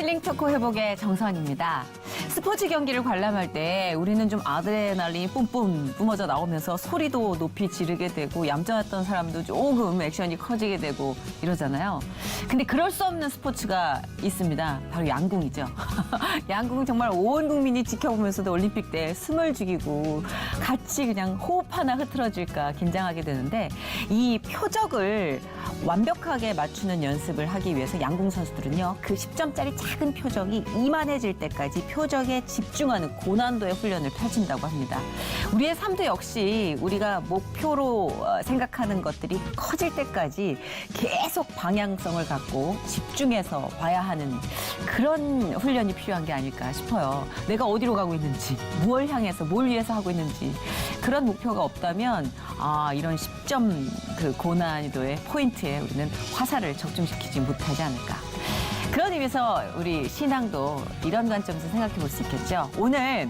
힐링 토크 회복의 정선입니다. 스포츠 경기를 관람할 때 우리는 좀 아드레날린이 뿜뿜 뿜어져 나오면서 소리도 높이 지르게 되고 얌전했던 사람도 조금 액션이 커지게 되고 이러잖아요. 근데 그럴 수 없는 스포츠가 있습니다. 바로 양궁이죠. 양궁은 정말 온 국민이 지켜보면서도 올림픽 때 숨을 죽이고 같이 그냥 호흡 하나 흐트러질까 긴장하게 되는데 이 표적을 완벽하게 맞추는 연습을 하기 위해서 양궁 선수들은요. 그 10점짜리 작은 표적이 이만해질 때까지 표적에 집중하는 고난도의 훈련을 펼친다고 합니다. 우리의 삶도 역시 우리가 목표로 생각하는 것들이 커질 때까지 계속 방향성을 갖고 집중해서 봐야 하는 그런 훈련이 필요한 게 아닐까 싶어요. 내가 어디로 가고 있는지, 뭘 향해서, 뭘 위해서 하고 있는지 그런 목표가 없다면 이런 10점 그 고난이도의 포인트에 우리는 화살을 적중시키지 못하지 않을까. 그런 의미에서 우리 신앙도 이런 관점에서 생각해 볼 수 있겠죠. 오늘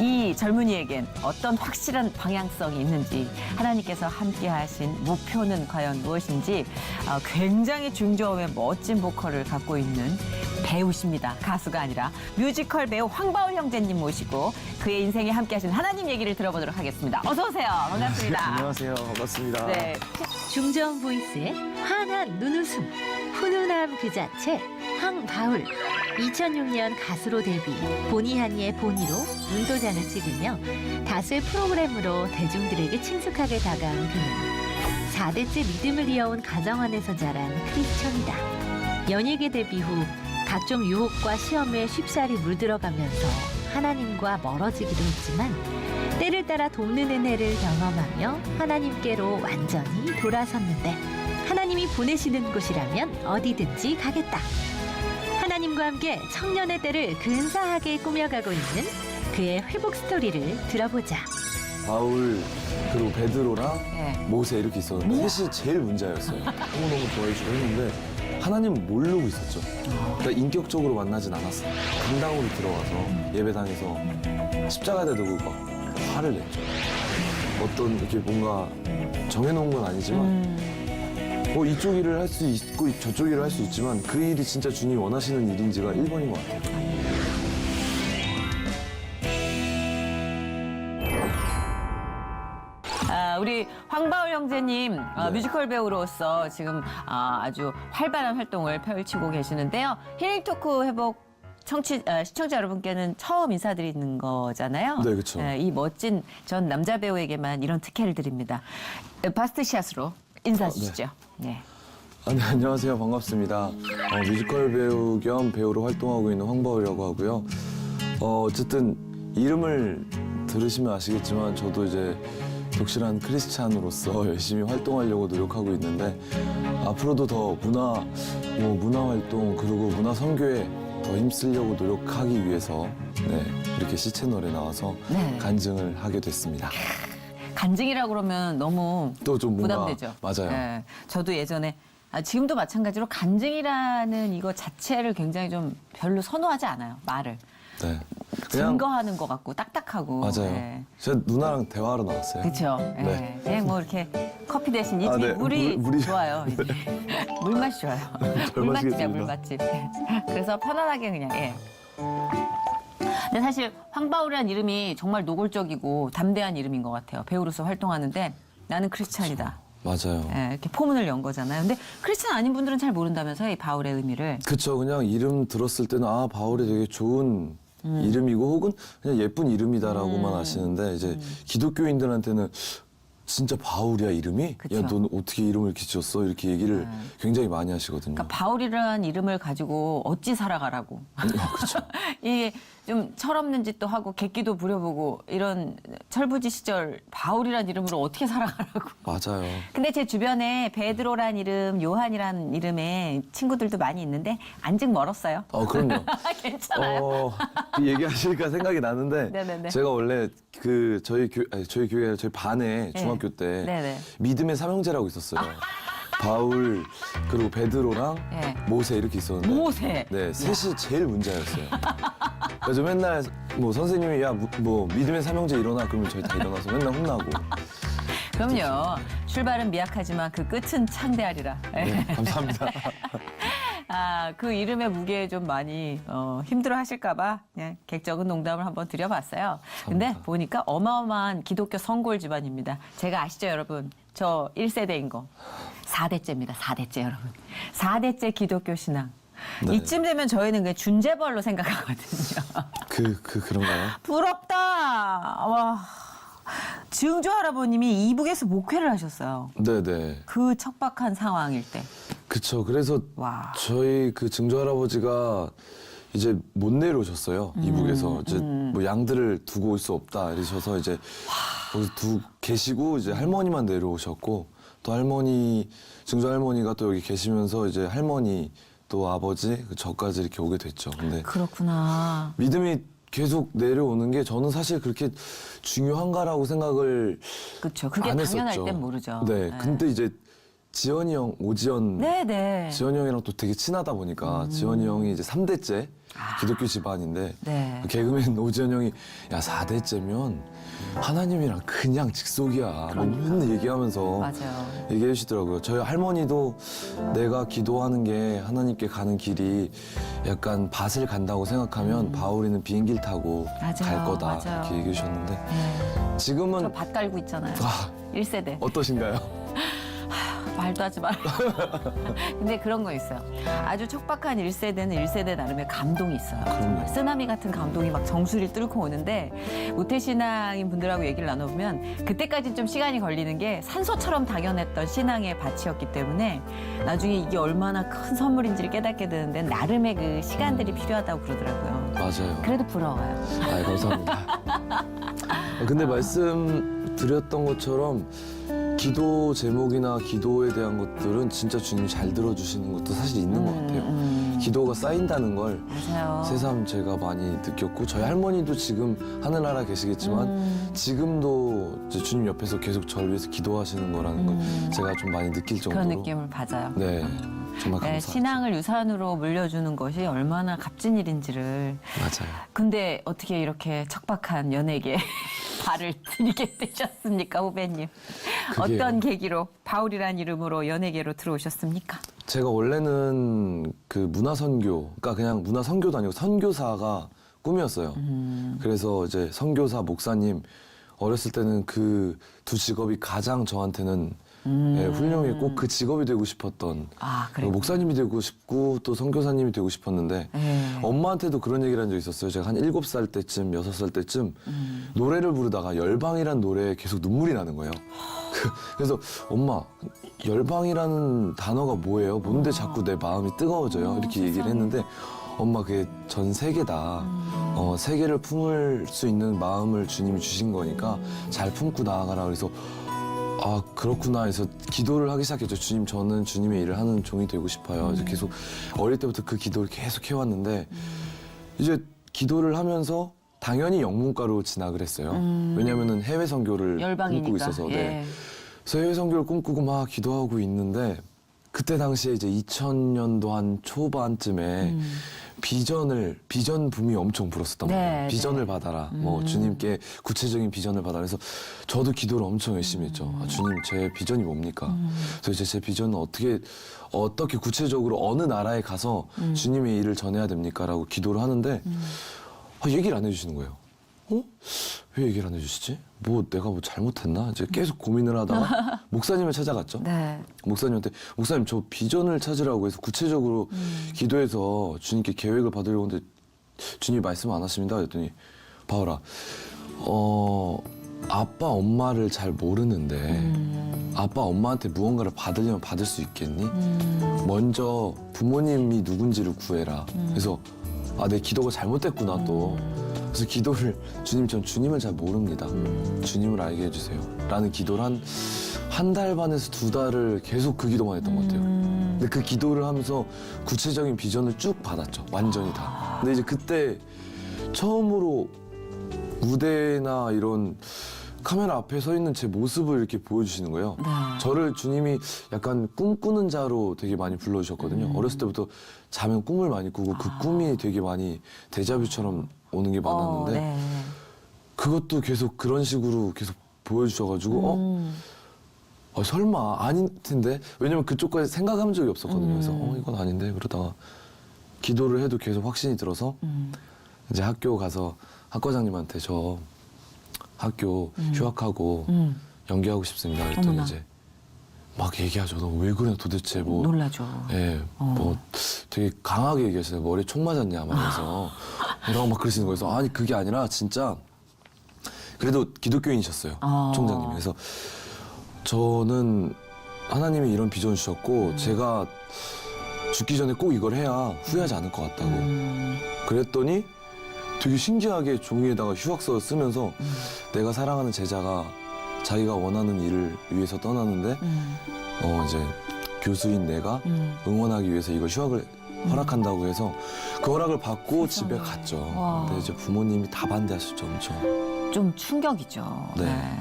이 젊은이에겐 어떤 확실한 방향성이 있는지 하나님께서 함께 하신 목표는 과연 무엇인지 굉장히 중저음의 멋진 보컬을 갖고 있는 배우십니다. 가수가 아니라 뮤지컬 배우 황바울 형제님 모시고 그의 인생에 함께 하신 하나님 얘기를 들어보도록 하겠습니다. 어서 오세요. 반갑습니다. 안녕하세요. 반갑습니다. 네. 중저음 보이스의 환한 눈웃음, 훈훈함 그 자체, 황바울. 2006년 가수로 데뷔, 보니 하니의 보니로 눈도장을 찍으며 다수의 프로그램으로 대중들에게 친숙하게 다가온 그는 4대째 믿음을 이어온 가정 안에서 자란 크리스천이다. 연예계 데뷔 후 각종 유혹과 시험에 쉽사리 물들어가면서 하나님과 멀어지기도 했지만 때를 따라 돕는 은혜를 경험하며 하나님께로 완전히 돌아섰는데 하나님이 보내시는 곳이라면 어디든지 가겠다. 하나님과 함께 청년의 때를 근사하게 꾸며가고 있는 그의 회복 스토리를 들어보자. 바울 그리고 베드로랑 네. 모세 이렇게 있었는데 셋이 제일 문제였어요. 너무너무 좋아해주고 했는데 하나님은 모르고 있었죠. 그러니까 인격적으로 만나진 않았어요. 강당으로 들어가서 예배당에서 십자가에다 두고 막 화를 냈죠. 어떤 이렇게 뭔가 정해놓은 건 아니지만 이쪽 일을 할 수 있고 저쪽 일을 할 수 있지만 그 일이 진짜 주님이 원하시는 일인지가 1번인 것 같아요. 우리 황바울 형제님 네. 뮤지컬 배우로서 지금 아주 활발한 활동을 펼치고 계시는데요. 힐링 토크 회복 시청자 여러분께는 처음 인사드리는 거잖아요. 네, 그렇죠. 이 멋진 전 남자 배우에게만 이런 특혜를 드립니다. 바스트샷으로 인사 주시죠. 네. 네, 안녕하세요. 반갑습니다. 뮤지컬 배우 겸 배우로 활동하고 있는 황바울이라고 하고요. 어쨌든 이름을 들으시면 아시겠지만 저도 이제 독실한 크리스찬으로서 열심히 활동하려고 노력하고 있는데 앞으로도 더 문화 활동 그리고 문화 선교에 더 힘쓰려고 노력하기 위해서 이렇게 시 채널에 나와서 네. 간증을 하게 됐습니다. 간증이라고 그러면 너무 또 좀 뭔가 부담되죠. 맞아요. 네. 저도 예전에 지금도 마찬가지로 간증이라는 이거 자체를 굉장히 좀 별로 선호하지 않아요. 말을. 네. 증거하는 것 같고 딱딱하고. 맞아요. 네. 제가 누나랑 대화하러 나왔어요. 그렇죠. 네. 그냥 뭐 이렇게 커피 대신 이 네. 물이 물이- 좋아요. 물맛이 좋아요. 물맛집이야, 마시겠습니다. 물맛집. 그래서 편안하게 그냥. 예. 근데 사실 황바울이라는 이름이 정말 노골적이고 담대한 이름인 것 같아요. 배우로서 활동하는데 나는 크리스찬이다. 맞아요. 예, 이렇게 포문을 연 거잖아요. 근데 크리스찬 아닌 분들은 잘 모른다면서요, 이 바울의 의미를. 그쵸. 그냥 이름 들었을 때는 바울이 되게 좋은 이름이고 혹은 그냥 예쁜 이름이다라고만 아시는데 이제 기독교인들한테는 진짜 바울이야 이름이? 그쵸. 야, 넌 어떻게 이름을 이렇게 지었어? 이렇게 얘기를 굉장히 많이 하시거든요. 그러니까 바울이라는 이름을 가지고 어찌 살아가라고. 그렇죠. 이게 좀 철없는 짓도 하고 객기도 부려보고 이런 철부지 시절 바울이라는 이름으로 어떻게 살아가라고. 맞아요. 근데 제 주변에 베드로란 이름, 요한이란 이름의 친구들도 많이 있는데 아직 멀었어요. 그럼요. 괜찮아요. 그 얘기하시니까 생각이 나는데 네네네. 제가 원래 그 저희 교회 아니라 저희 반에 중학교 때 네네. 믿음의 삼형제라고 있었어요. 바울 그리고 베드로랑 네. 모세 이렇게 있었는데 모세. 네, 셋이 제일 문제였어요. 그래서 맨날 뭐 선생님이 뭐 믿음의 삼형제 일어나 그러면 저희 다 일어나서 맨날 혼나고. 그럼요. 출발은 미약하지만 그 끝은 창대하리라. 네, 감사합니다. 그 이름의 무게에 좀 많이 힘들어 하실까봐 그냥 객적은 농담을 한번 드려봤어요. 근데 감사합니다. 보니까 어마어마한 기독교 성골 집안입니다. 제가 아시죠, 여러분? 저 1세대인 거. 4대째입니다. 4대째, 여러분. 4대째 기독교 신앙. 네. 이쯤 되면 저희는 그냥 준재벌로 생각하거든요. 그런가요? 부럽다. 와. 증조 할아버님이 이북에서 목회를 하셨어요. 네네. 그 척박한 상황일 때. 그쵸. 그래서 와. 저희 그 증조 할아버지가 이제 못 내려오셨어요. 이북에서 이제 뭐 양들을 두고 올 수 없다 이러셔서 이제 거기 계시고 이제 할머니만 내려오셨고 또 할머니 증조 할머니가 또 여기 계시면서 이제 할머니 또 아버지 저까지 이렇게 오게 됐죠. 근데 그렇구나. 믿음이 계속 내려오는 게 저는 사실 그렇게 중요한가라고 생각을 그렇죠. 그게 안 당연할 했었죠. 땐 모르죠. 네. 근데 이제 지연이 형, 오지연 네네. 지연이 형이랑 또 되게 친하다 보니까 지연이 형이 이제 3대째 기독교 집안인데 네. 개그맨 오지연 형이 야 4대째면 하나님이랑 그냥 직속이야 뭐 맨날 얘기하면서 맞아요. 얘기해 주시더라고요. 저희 할머니도 내가 기도하는 게 하나님께 가는 길이 약간 밭을 간다고 생각하면 바울이는 비행기를 타고 맞아요. 갈 거다 맞아요. 이렇게 얘기해 주셨는데 네. 지금은 저 밭 깔고 있잖아요. 아, 1세대. 어떠신가요? 말도 하지 마라. 근데 그런 거 있어요. 아주 척박한 1세대는 1세대 나름의 감동이 있어요. 그럼요. 쓰나미 같은 감동이 막 정수리를 뚫고 오는데 모태신앙인 분들하고 얘기를 나눠보면 그때까지 좀 시간이 걸리는 게 산소처럼 당연했던 신앙의 밭이었기 때문에 나중에 이게 얼마나 큰 선물인지를 깨닫게 되는데 나름의 그 시간들이 필요하다고 그러더라고요. 맞아요. 그래도 부러워요. 아, 감사합니다. 근데 말씀드렸던 것처럼 기도 제목이나 기도에 대한 것들은 진짜 주님이 잘 들어주시는 것도 사실 있는 것 같아요. 기도가 쌓인다는 걸 맞아요. 새삼 제가 많이 느꼈고 저희 할머니도 지금 하늘나라 계시겠지만 지금도 이제 주님 옆에서 계속 저를 위해서 기도하시는 거라는 걸 제가 좀 많이 느낄 정도로 그런 느낌을 받아요. 네, 정말 네, 감사합니다. 신앙을 유산으로 물려주는 것이 얼마나 값진 일인지를. 맞아요. 근데 어떻게 이렇게 척박한 연예계에 발을 들이게 되셨습니까, 후배님? 그게요. 어떤 계기로 바울이란 이름으로 연예계로 들어오셨습니까? 제가 원래는 그 문화선교, 그러니까 그냥 문화선교도 아니고 선교사가 꿈이었어요. 그래서 이제 선교사, 목사님, 어렸을 때는 그 두 직업이 가장 저한테는 예, 훌륭히 꼭 그 직업이 되고 싶었던 아, 그래요? 목사님이 되고 싶고 또 선교사님이 되고 싶었는데 네. 엄마한테도 그런 얘기를 한 적이 있었어요. 제가 한 7살 때쯤, 6살 때쯤 노래를 부르다가 열방이란 노래에 계속 눈물이 나는 거예요. 그래서 엄마, 열방이라는 단어가 뭐예요? 뭔데 자꾸 내 마음이 뜨거워져요? 이렇게 얘기를 했는데 엄마 그게 전 세계다. 세계를 품을 수 있는 마음을 주님이 주신 거니까 잘 품고 나아가라. 그래서 아 그렇구나 해서 기도를 하기 시작했죠. 주님 저는 주님의 일을 하는 종이 되고 싶어요. 그래서 계속 어릴 때부터 그 기도를 계속 해왔는데 이제 기도를 하면서 당연히 영문과로 진학을 했어요. 왜냐면은 해외 선교를 열방이니까. 꿈꾸고 있어서. 예. 네. 그래서 해외 선교를 꿈꾸고 막 기도하고 있는데 그때 당시에 이제 2000년도 한 초반쯤에 비전 붐이 엄청 불었었단 네, 말이에요. 비전을 네. 받아라. 뭐 주님께 구체적인 비전을 받아라. 그래서 저도 기도를 엄청 열심히 했죠. 아, 주님 제 비전이 뭡니까? 그래서 이제 제 비전은 어떻게 구체적으로 어느 나라에 가서 주님의 일을 전해야 됩니까?라고 기도를 하는데 얘기를 안 해주시는 거예요. 왜 얘기를 안 해주시지? 내가 뭐 잘못했나? 이제 계속 고민을 하다가 목사님을 찾아갔죠. 네. 목사님한테 목사님 저 비전을 찾으라고 해서 구체적으로 기도해서 주님께 계획을 받으려고 하는데 주님이 말씀 안 하십니다. 그랬더니 바울아 아빠 엄마를 잘 모르는데 아빠 엄마한테 무언가를 받으려면 받을 수 있겠니? 먼저 부모님이 누군지를 구해라. 그래서 내 기도가 잘못됐구나 또. 그래서 기도를 전 주님을 잘 모릅니다. 주님을 알게 해주세요. 라는 기도를 한 달 반에서 2달을 계속 그 기도만 했던 것 같아요. 근데 그 기도를 하면서 구체적인 비전을 쭉 받았죠. 완전히 다. 근데 이제 그때 처음으로 무대나 이런 카메라 앞에 서 있는 제 모습을 이렇게 보여주시는 거예요. 네. 저를 주님이 약간 꿈꾸는 자로 되게 많이 불러주셨거든요. 어렸을 때부터 자면 꿈을 많이 꾸고 그 꿈이 되게 많이 데자뷰처럼 오는 게 많았는데 네. 그것도 계속 그런 식으로 계속 보여주셔가지고 설마 아닐 텐데 왜냐면 그쪽까지 생각한 적이 없었거든요. 그래서 이건 아닌데 그러다가 기도를 해도 계속 확신이 들어서 이제 학교 가서 학과장님한테 저 학교 휴학하고 연기하고 싶습니다. 그랬더니 어머나. 이제 막 얘기하죠. 너 왜 그래 도대체 뭐. 놀라죠. 예, 뭐 되게 강하게 얘기했어요. 머리에 총 맞았냐 말면서 이러고 막 그러시는 거예요. 그래서 아니 그게 아니라 진짜 그래도 기독교인이셨어요. 총장님이. 그래서 저는 하나님이 이런 비전 주셨고 제가 죽기 전에 꼭 이걸 해야 후회하지 않을 것 같다고. 그랬더니 되게 신기하게 종이에다가 휴학서 쓰면서 내가 사랑하는 제자가 자기가 원하는 일을 위해서 떠나는데 이제 교수인 내가 응원하기 위해서 이걸 휴학을 허락한다고 해서 그 허락을 받고 집에 갔죠. 와. 근데 이제 부모님이 다 반대하셨죠, 엄청. 좀 충격이죠. 네.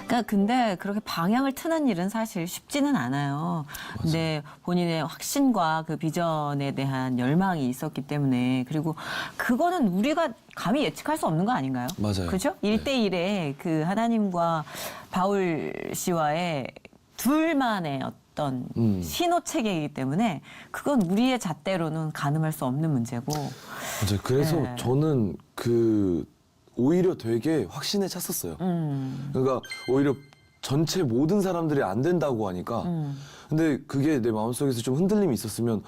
그러니까 근데 그렇게 방향을 트는 일은 사실 쉽지는 않아요. 근데 본인의 확신과 그 비전에 대한 열망이 있었기 때문에 그리고 그거는 우리가 감히 예측할 수 없는 거 아닌가요? 맞아요. 그렇죠? 네. 1대1의 그 하나님과 바울 씨와의 둘만의 어떤 신호체계이기 때문에 그건 우리의 잣대로는 가늠할 수 없는 문제고. 맞아요. 그래서 네. 저는 오히려 되게 확신에 찼었어요. 그러니까 오히려 전체 모든 사람들이 안 된다고 하니까 근데 그게 내 마음속에서 좀 흔들림이 있었으면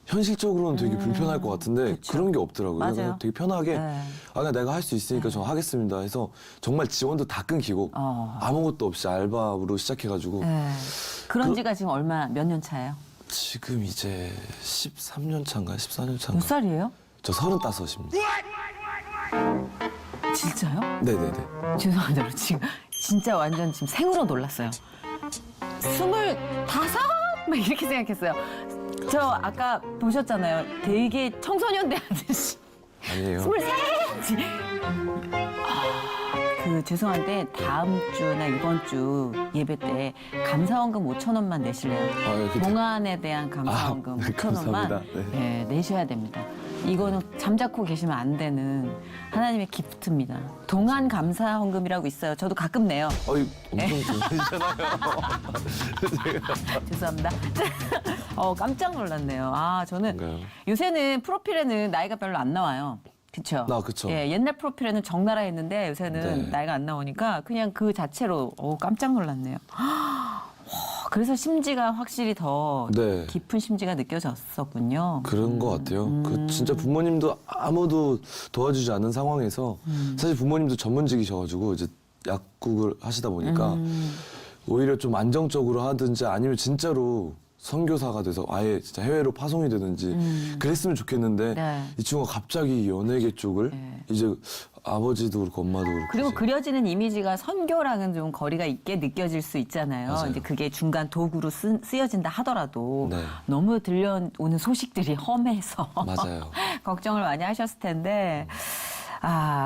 현실적으로는 되게 불편할 것 같은데 그쵸. 그런 게 없더라고요. 맞아요. 그냥 되게 편하게 네. 그냥 내가 할 수 있으니까 저 하겠습니다 해서 정말 지원도 다 끊기고 아무것도 없이 알바로 시작해가지고 네. 그런 지가 지금 몇 년 차예요? 지금 이제 13년 차인가요? 14년 몇 차인가요? 살이에요? 저 35입니다. 진짜요? 네네네. 죄송합니다. 지금 진짜 완전 지금 생으로 놀랐어요. 25? 막 이렇게 생각했어요. 저 아까 보셨잖아요. 되게 청소년 대 하듯이. 아니에요. 23! 죄송한데 다음 주나 이번 주 예배 때 감사원금 5,000원만 내실래요? 예, 동안에 대한 감사원금 네, 5,000원만 감사합니다. 네. 내셔야 됩니다. 이거는 잠자코 계시면 안 되는 하나님의 기프트입니다. 동안 감사원금이라고 있어요. 저도 가끔 내요. 엄청 좋으시잖아요. 죄송합니다. 깜짝 놀랐네요. 저는 뭔가요? 요새는 프로필에는 나이가 별로 안 나와요. 그쵸? 그쵸. 예, 옛날 프로필에는 적나라 했는데 요새는 네. 나이가 안 나오니까 그냥 그 자체로 깜짝 놀랐네요. 그래서 심지가 확실히 더 네. 깊은 심지가 느껴졌었군요. 그런 것 같아요. 진짜 부모님도 아무도 도와주지 않은 상황에서 사실 부모님도 전문직이셔가지고 이제 약국을 하시다 보니까 오히려 좀 안정적으로 하든지 아니면 진짜로 선교사가 돼서 아예 진짜 해외로 파송이 되든지 그랬으면 좋겠는데 네. 이 친구가 갑자기 연예계 쪽을 네. 이제 아버지도 그렇고 엄마도 그렇고 그리고 이제 그려지는 이미지가 선교랑은 좀 거리가 있게 느껴질 수 있잖아요. 맞아요. 이제 그게 중간 도구로 쓰여진다 하더라도 네. 너무 들려오는 소식들이 험해서 맞아요. 걱정을 많이 하셨을 텐데.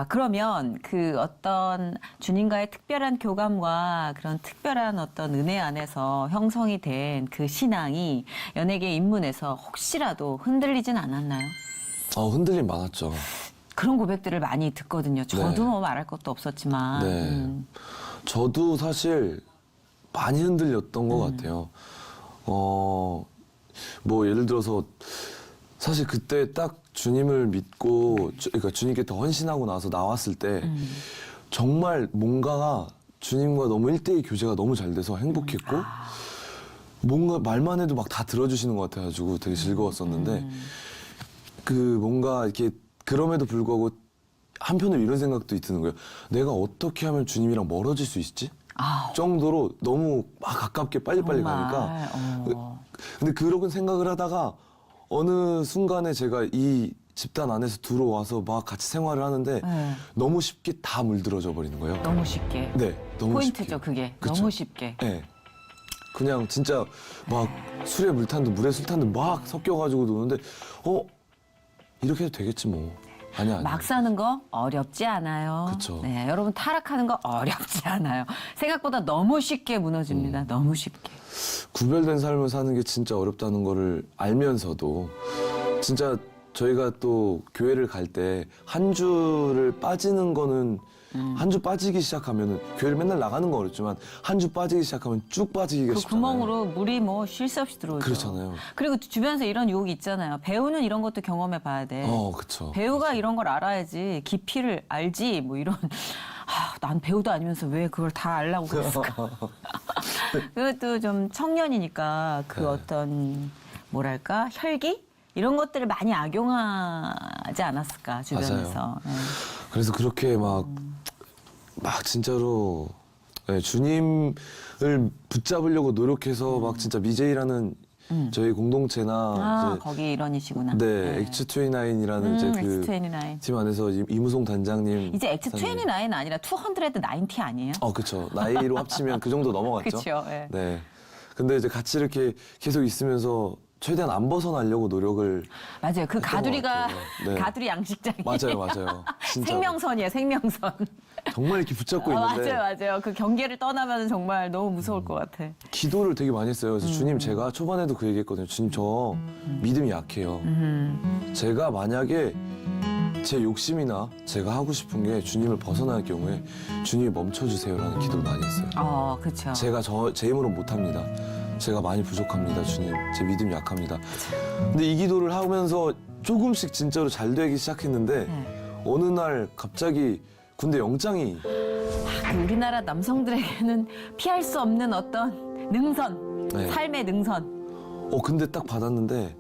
그러면 그 어떤 주님과의 특별한 교감과 그런 특별한 어떤 은혜 안에서 형성이 된 그 신앙이 연예계 입문에서 혹시라도 흔들리진 않았나요? 흔들림 많았죠. 그런 고백들을 많이 듣거든요. 저도 네. 뭐 말할 것도 없었지만. 네. 저도 사실 많이 흔들렸던 것 같아요. 뭐 예를 들어서 사실 그때 딱 주님을 믿고 그러니까 주님께 더 헌신하고 나서 나왔을 때 정말 뭔가가 주님과 너무 1대1 교제가 너무 잘 돼서 행복했고 뭔가 말만 해도 막 다 들어주시는 것 같아가지고 되게 즐거웠었는데 그 뭔가 이렇게 그럼에도 불구하고 한편으로 이런 생각도 드는 거예요. 내가 어떻게 하면 주님이랑 멀어질 수 있지? 정도로 너무 막 가깝게 빨리빨리 가니까. 근데 그런 생각을 하다가 어느 순간에 제가 이 집단 안에서 들어와서 막 같이 생활을 하는데 네. 너무 쉽게 다 물들어져 버리는 거예요. 너무 쉽게. 네, 너무 포인트죠, 쉽게. 그게. 그쵸? 너무 쉽게. 네. 그냥 진짜 막 술에 물 탄 듯 물에 술 탄 듯 막 섞여가지고 노는데 이렇게 해도 되겠지 뭐. 아니야. 막 사는 거 어렵지 않아요. 그쵸. 네, 여러분 타락하는 거 어렵지 않아요. 생각보다 너무 쉽게 무너집니다. 너무 쉽게. 구별된 삶을 사는 게 진짜 어렵다는 거를 알면서도 진짜 저희가 또 교회를 갈 때 한 주를 빠지는 거는 한 주 빠지기 시작하면은 교회를 맨날 나가는 건 어렵지만 한 주 빠지기 시작하면 쭉 빠지기가 그 쉽잖아요. 구멍으로 물이 뭐 쉴 새 없이 들어오죠. 그렇잖아요. 그리고 주변에서 이런 유혹이 있잖아요. 배우는 이런 것도 경험해 봐야 돼. 그렇죠. 배우가 이런 걸 알아야지 깊이를 알지 뭐 이런 난 배우도 아니면서 왜 그걸 다 알라고 그랬을까. 그것도 좀 청년이니까 그 네. 어떤 뭐랄까 혈기 이런 것들을 많이 악용하지 않았을까 주변에서. 네. 그래서 그렇게 막 진짜로 네, 주님을 붙잡으려고 노력해서 막 진짜 미제이라는 저희 공동체나 이제 거기 이런이시구나. 네, X29이라는 이제 그 X29. 팀 안에서 이무송 단장님 이제 X29 아니라 290 아니에요? 그렇죠. 나이로 합치면 그 정도 넘어갔죠. 그렇죠. 예. 네. 근데 이제 같이 이렇게 계속 있으면서 최대한 안 벗어나려고 노력을 맞아요. 그 했던 가두리가 것 같아요. 네. 가두리 양식장이 맞아요. 진짜 생명선이에요. 생명선. 정말 이렇게 붙잡고 있는데 맞아요. 그 경계를 떠나면 정말 너무 무서울 것 같아. 기도를 되게 많이 했어요. 그래서 주님 제가 초반에도 그 얘기했거든요. 주님 저 믿음이 약해요. 제가 만약에 제 욕심이나 제가 하고 싶은 게 주님을 벗어날 경우에 주님이 멈춰주세요라는 기도를 많이 했어요. 그렇죠. 제가 제 힘으로 못합니다. 제가 많이 부족합니다, 주님. 제 믿음이 약합니다. 근데 이 기도를 하면서 조금씩 진짜로 잘 되기 시작했는데 네. 어느 날 갑자기 군대 영장이 그 우리나라 남성들에게는 피할 수 없는 어떤 능선, 네. 삶의 능선. 근데 딱 받았는데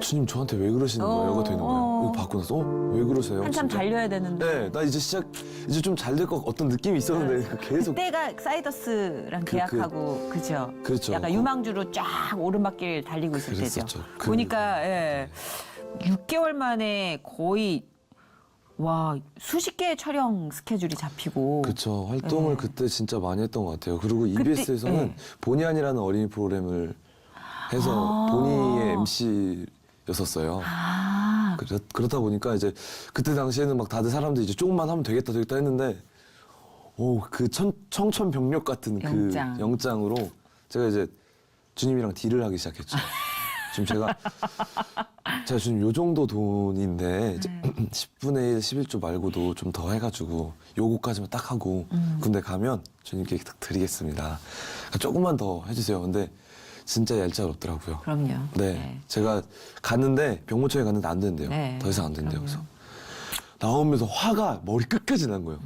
주님 저한테 왜 그러시는 거예요?가 되는 거예요. 이거 받고 나서 왜 그러세요? 한참 진짜? 달려야 되는데. 네, 나 이제 좀 잘 될 것 어떤 느낌이 있었는데 계속 그때가 사이더스랑 계약하고 그죠? 그렇죠. 약간 유망주로 쫙 오르막길 달리고 있을 그랬었죠. 때죠. 그- 보니까 6개월 만에 거의 수십 개의 촬영 스케줄이 잡히고. 그렇죠. 활동을 네. 그때 진짜 많이 했던 것 같아요. 그리고 그때- EBS에서는 네. 보니안이라는 어린이 프로그램을 해서 보니의 MC였었어요. 그렇다 보니까 이제 그때 당시에는 막 다들 사람들이 이제 조금만 하면 되겠다 했는데 그 청천벽력 같은 영장. 그 영장으로 제가 이제 주님이랑 딜을 하기 시작했죠. 지금 제가 지금 요 정도 돈인데 이제 10분의 1, 11조 말고도 좀 더 해가지고 요거까지만 딱 하고 군대 가면 주님께 딱 드리겠습니다. 그러니까 조금만 더 해주세요. 근데 진짜 얄짤 없더라고요. 그럼요. 네, 제가 갔는데 병무청에 갔는데 안 된대요. 네, 더 이상 안 된대요. 그럼요. 그래서 나오면서 화가 머리 끝까지 난 거예요.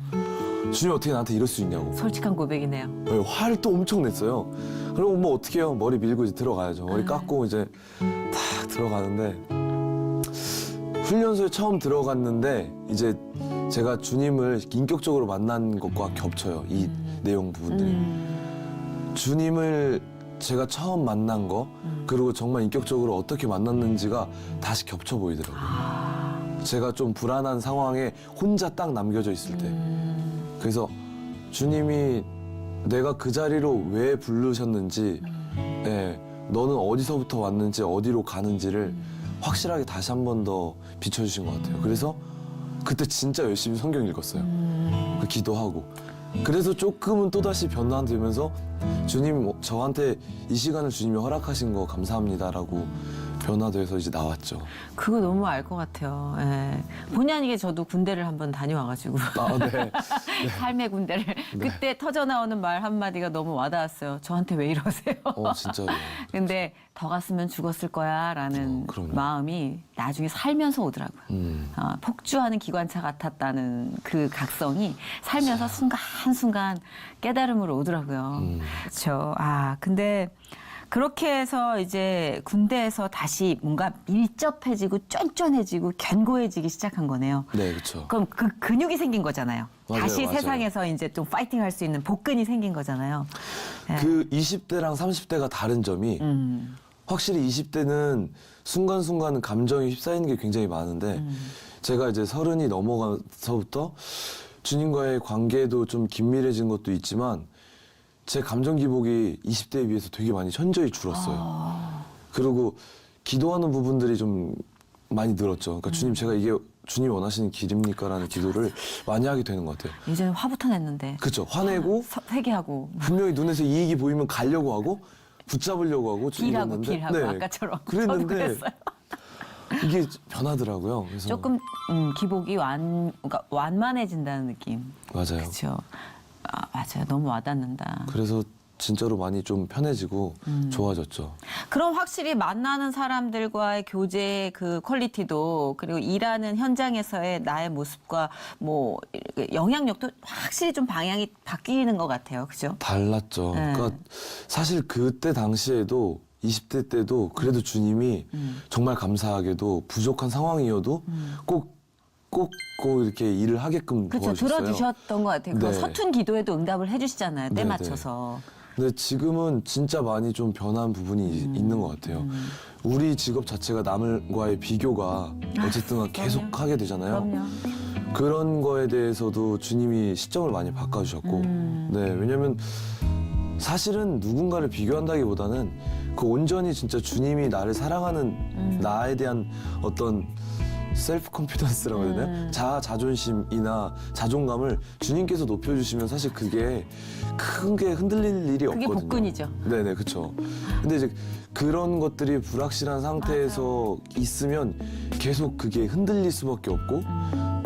주님 어떻게 나한테 이럴 수 있냐고. 솔직한 고백이네요. 네, 화를 또 엄청 냈어요. 그리고 뭐 어떻게 해요? 머리 밀고 이제 들어가야죠. 머리 깎고 이제 탁 들어가는데 훈련소에 처음 들어갔는데 이제 제가 주님을 인격적으로 만난 것과 겹쳐요. 이 내용 부분들이. 주님을 제가 처음 만난 거 그리고 정말 인격적으로 어떻게 만났는지가 다시 겹쳐 보이더라고요. 제가 좀 불안한 상황에 혼자 딱 남겨져 있을 때. 그래서 주님이 내가 그 자리로 왜 부르셨는지, 너는 어디서부터 왔는지 어디로 가는지를 확실하게 다시 한 번 더 비춰주신 것 같아요. 그래서 그때 진짜 열심히 성경 읽었어요. 그 기도하고. 그래서 조금은 또다시 변화되면서 주님 저한테 이 시간을 주님이 허락하신 거 감사합니다라고 변화돼서 이제 나왔죠. 그거 너무 알 것 같아요. 본의 아니게 저도 군대를 한번 다녀와가지고 네. 삶의 군대를 그때 터져 나오는 말 한마디가 너무 와닿았어요. 저한테 왜 이러세요? 진짜로. 근데 더 갔으면 죽었을 거야라는 그럼요. 마음이 나중에 살면서 오더라고요. 폭주하는 기관차 같았다는 그 각성이 살면서 순간순간 깨달음으로 오더라고요. 그렇죠. 근데 그렇게 해서 이제 군대에서 다시 뭔가 밀접해지고 쫀쫀해지고 견고해지기 시작한 거네요. 네, 그렇죠. 그럼 그 근육이 생긴 거잖아요. 맞아요, 다시 맞아요. 세상에서 이제 좀 파이팅할 수 있는 복근이 생긴 거잖아요. 그 20대랑 30대가 다른 점이 확실히 20대는 순간순간 감정이 휩싸이는 게 굉장히 많은데 제가 이제 30이 넘어가서부터 주님과의 관계도 좀 긴밀해진 것도 있지만 제 감정 기복이 20대에 비해서 되게 많이 현저히 줄었어요. 그리고 기도하는 부분들이 좀 많이 늘었죠. 그러니까 주님 제가 이게 주님이 원하시는 길입니까라는 기도를 많이 하게 되는 것 같아요. 예전에 화부터 냈는데 그렇죠. 화내고 회개하고 분명히 눈에서 이익이 보이면 가려고 하고 붙잡으려고 하고 딜하고 이랬는데 딜하고 아까처럼 저도 그랬는데 그랬어요. 이게 변하더라고요. 그래서 조금 기복이 그러니까 완만해진다는 느낌. 맞아요. 그렇죠. 아, 맞아요. 너무 와닿는다. 그래서 진짜로 많이 좀 편해지고 좋아졌죠. 그럼 확실히 만나는 사람들과의 교제의 그 퀄리티도 그리고 일하는 현장에서의 나의 모습과 뭐 영향력도 확실히 좀 방향이 바뀌는 것 같아요. 그죠? 달랐죠. 네. 그러니까 사실 그때 당시에도 20대 때도 그래도 주님이 정말 감사하게도 부족한 상황이어도 꼭 이렇게 일을 하게끔 그렇죠. 도와주셨어요. 들어주셨던 것 같아요. 그 네. 서툰 기도에도 응답을 해주시잖아요. 때 네, 맞춰서. 근데 지금은 진짜 많이 좀 변한 부분이 있는 것 같아요. 우리 직업 자체가 남과의 비교가 어쨌든 계속 하게 되잖아요. 그럼요. 그런 거에 대해서도 주님이 시점을 많이 바꿔주셨고, 네, 왜냐면 사실은 누군가를 비교한다기보다는 그 온전히 진짜 주님이 나를 사랑하는 나에 대한 어떤 셀프 컨피던스라고 해야 되나요? 자존심이나 자존감을 주님께서 높여주시면 사실 그게 크게 흔들릴 일이 그게 없거든요. 복근이죠. 네네, 그렇죠. 근데 이제 그런 것들이 불확실한 상태에서 있으면 계속 그게 흔들릴 수밖에 없고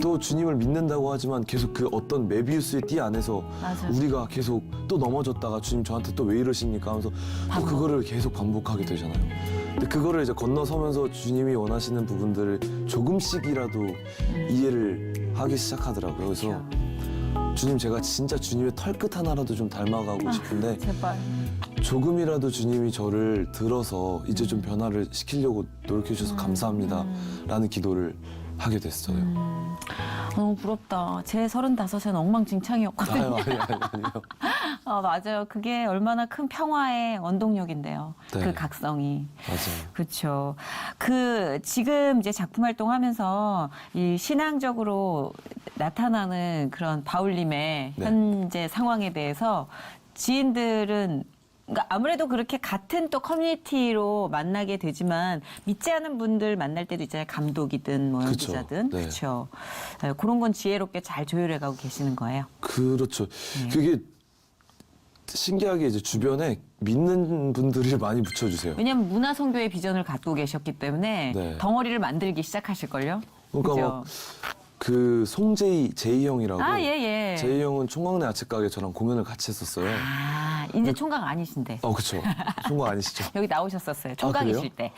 또 주님을 믿는다고 하지만 계속 그 어떤 메비우스의 띠 안에서 맞아요. 우리가 계속 또 넘어졌다가 주님 저한테 또 왜 이러십니까 하면서 또 그거를 계속 반복하게 되잖아요. 근데 그거를 이제 건너서면서 주님이 원하시는 부분들을 조금씩이라도 이해를 하기 시작하더라고요. 그래서 그렇죠. 주님 제가 진짜 주님의 털끝 하나라도 좀 닮아가고 싶은데 제발. 조금이라도 주님이 저를 들어서 이제 좀 변화를 시키려고 노력해 주셔서 감사합니다 라는 기도를 하게 됐어요. 너무 부럽다. 제 35은 엉망진창이었거든요. 아니요. 맞아요. 그게 얼마나 큰 평화의 원동력인데요. 네. 그 각성이. 맞아요. 그렇죠. 그 지금 이제 작품 활동하면서 이 신앙적으로 나타나는 그런 바울님의 네. 현재 상황에 대해서 지인들은 그러니까 아무래도 그렇게 같은 또 커뮤니티로 만나게 되지만 믿지 않은 분들 만날 때도 있잖아요. 감독이든 뭐 그쵸. 연기자든 네. 그렇죠. 그런 건 지혜롭게 잘 조율해가고 계시는 거예요. 그렇죠. 그게 신기하게 이제 주변에 믿는 분들이 많이 붙여주세요. 왜냐하면 문화선교의 비전을 갖고 계셨기 때문에 네. 덩어리를 만들기 시작하실걸요. 그러니까 그죠? 막 그 송제이 제이 형이라고 아, 예. 제이 형은 총각내 아치 가게 저랑 공연을 같이 했었어요. 이제 총각 아니신데. 그쵸. 총각 아니시죠? 여기 나오셨었어요. 그래요? 총각이실 때.